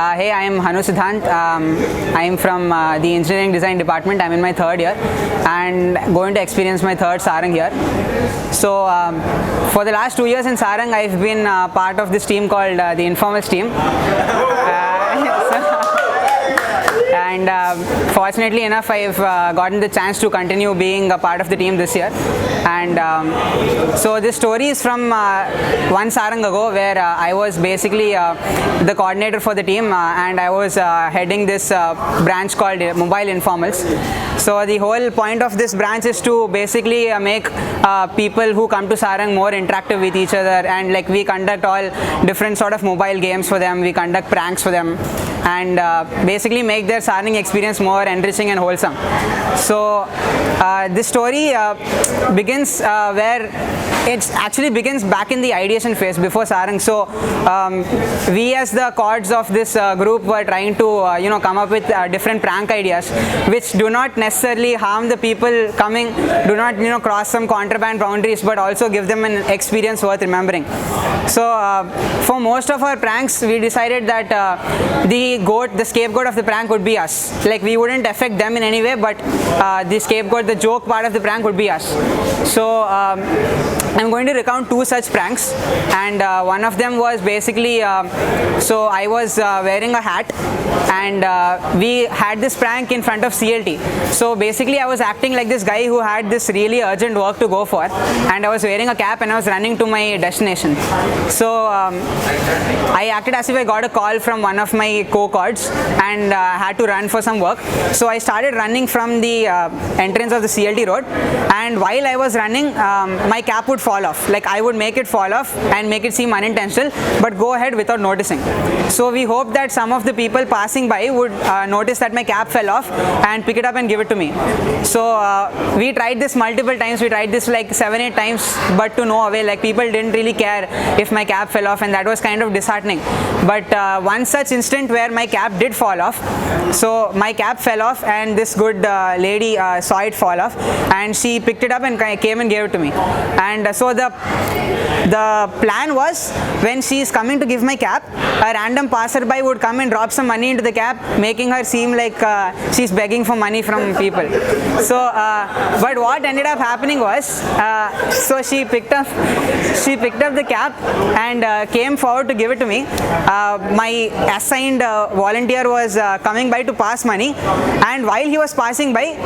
Hey, I am Hanu Siddhant. I am from the Engineering Design Department. I am in my third year and going to experience my third Saarang here. So, for the last 2 years in Saarang, I have been part of this team called the Informals team. And fortunately enough, I've gotten the chance to continue being a part of the team this year. And so this story is from one Saarang ago, where I was basically the coordinator for the team, and I was heading this branch called Mobile Informals. So the whole point of this branch is to basically make people who come to Saarang more interactive with each other, and like we conduct all different sort of mobile games for them, we conduct pranks for them, and basically make their Saarang experience more enriching and wholesome. So this story begins where it actually begins back in the ideation phase before Saarang. So we as the chords of this group were trying to come up with different prank ideas which do not necessarily harm the people coming, do not cross some contraband boundaries, but also give them an experience worth remembering. So for most of our pranks, we decided that the scapegoat of the prank would be us. Like, we wouldn't affect them in any way, but the scapegoat, the joke part of the prank would be us. So I'm going to recount two such pranks, and one of them was basically, so I was wearing a hat, and we had this prank in front of CLT. So basically I was acting like this guy who had this really urgent work to go for, and I was wearing a cap and I was running to my destination. So I acted as if I got a call from one of my co-chords and had to run for some work. So I started running from the entrance of the CLT road, and while I was running, my cap would fall off. Like, I would make it fall off and make it seem unintentional, but go ahead without noticing. So we hoped that some of the people passing by would notice that my cap fell off and pick it up and give it to me. So we tried this multiple times. We tried this like 7-8 times, but to no avail. Like, people didn't really care if my cap fell off, and that was kind of disheartening. But one such instant where my cap did fall off. So my cap fell off, and this good lady saw it fall off, and she picked it up and came and gave it to me. And so the plan was, when she is coming to give my cap, a random passerby would come and drop some money into the cap, making her seem like she's begging for money from people. So but what ended up happening was, so she picked up the cap and came forward to give it to me. My assigned volunteer was coming by to pass money, and while he was passing by,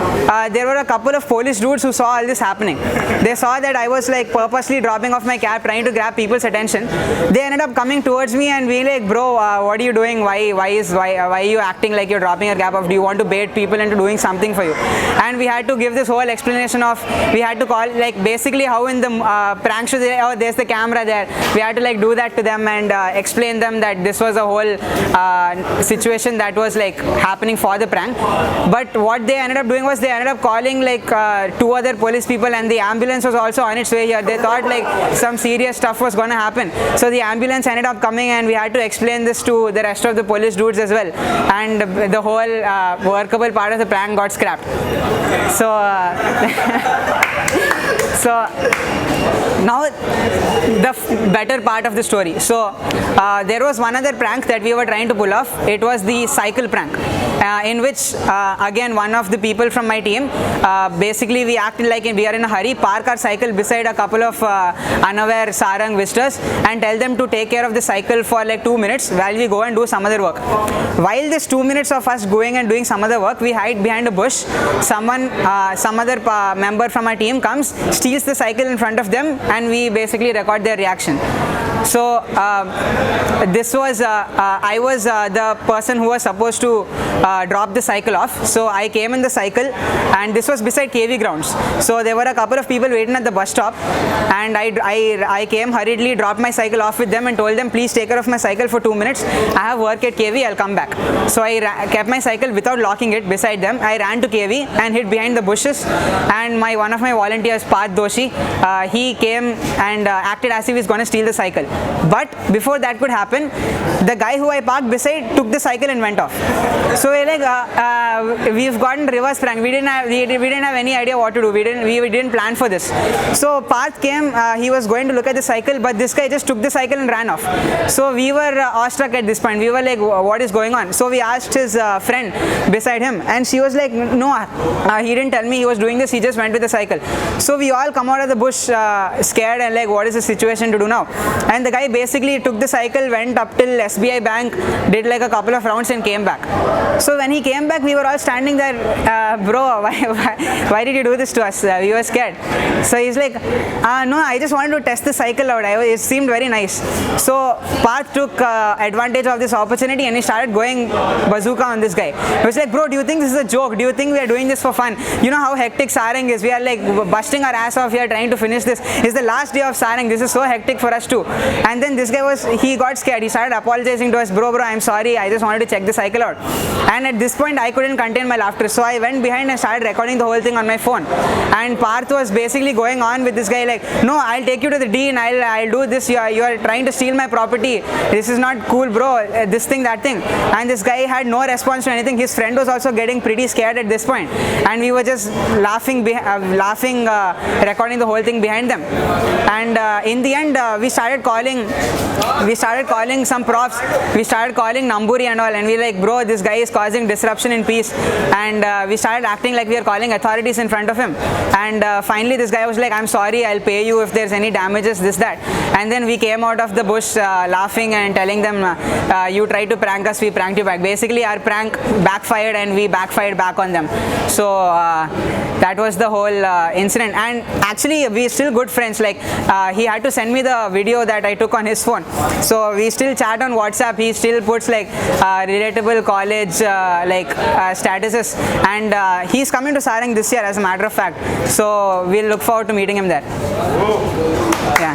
there were a couple of police dudes who saw all this happening. They saw that I was like purposely dropping off my cap, trying to grab people's attention. They ended up coming towards me and being like, "Bro, what are you doing? Why are you acting like you're dropping your cap off? Do you want to bait people into doing something for you?" And we had to give this whole explanation of, we had to call, like, basically how in the prank show, oh, there's the camera there. We had to like do that to them and explain them that this was a whole situation that was like happening for the prank. But what they ended up doing was, they ended up calling like 2 other police people, and the ambulance was also on its way here. They thought like some serious stuff was going to happen. So the ambulance ended up coming, and we had to explain this to the rest of the police dudes as well. And the whole workable part of the prank got scrapped. So so now the better part of the story. So there was one other prank that we were trying to pull off. It was the cycle prank, in which again one of the people from my team, basically we acted like we are in a hurry, park our cycle beside a couple of unaware Saarang visitors and tell them to take care of the cycle for like 2 minutes while we go and do some other work. While this 2 minutes of us going and doing some other work, we hide behind a bush. Some other member from our team comes, steals the cycle in front of them, and we basically record their reaction. So this was I was the person who was supposed to drop the cycle off. So I came in the cycle, and this was beside KV grounds. So there were a couple of people waiting at the bus stop, and I came hurriedly, dropped my cycle off with them and told them, please take care of my cycle for 2 minutes. I have work at KV, I'll come back. So I kept my cycle without locking it beside them. I ran to KV and hid behind the bushes, and one of my volunteers, Parth Doshi, he came and acted as if he's going to steal the cycle. But before that could happen, the guy who I parked beside took the cycle and went off. So we're like, we've gotten reverse prank. We didn't have any idea what to do. We didn't plan for this. So Parth came. He was going to look at the cycle, but this guy just took the cycle and ran off. So we were awestruck at this point. We were like, what is going on? So we asked his friend beside him, and she was like, no, he didn't tell me he was doing this. He just went with the cycle. So we all come out of the bush scared and like, what is the situation to do now? And the guy basically took the cycle, went up till SBI Bank, did like a couple of rounds and came back. So when he came back, we were all standing there, bro, why did you do this to us? We were scared. So he's like, no, I just wanted to test the cycle out. It seemed very nice. So Parth took advantage of this opportunity and he started going bazooka on this guy. He was like, bro, do you think this is a joke? Do you think we are doing this for fun? You know how hectic Saarang is. We are like busting our ass off here trying to finish this. It's the last day of Saarang. This is so hectic for us too. And then this guy he got scared. He started apologizing to us, bro, I'm sorry. I just wanted to check the cycle out. And at this point, I couldn't contain my laughter. So I went behind and started recording the whole thing on my phone. And Parth was basically going on with this guy like, no, I'll take you to the dean. I'll do this. You are trying to steal my property. This is not cool, bro. This thing, that thing. And this guy had no response to anything. His friend was also getting pretty scared at this point. And we were just laughing, recording the whole thing behind them. And in the end, we started calling some profs. We started calling Namburi and all, and we like, bro, this guy is causing disruption in peace. And we started acting like we are calling authorities in front of him. And finally this guy was like, I'm sorry, I'll pay you if there's any damages, this, that. And then we came out of the bush laughing and telling them, you tried to prank us, we pranked you back. Basically our prank backfired and we backfired back on them. So that was the whole incident. And actually we're still good friends. Like he had to send me the video that I took on his phone. So we still chat on WhatsApp. He still puts like relatable college statuses. And he's coming to Saarang this year, as a matter of fact. So we'll look forward to meeting him there. Yeah.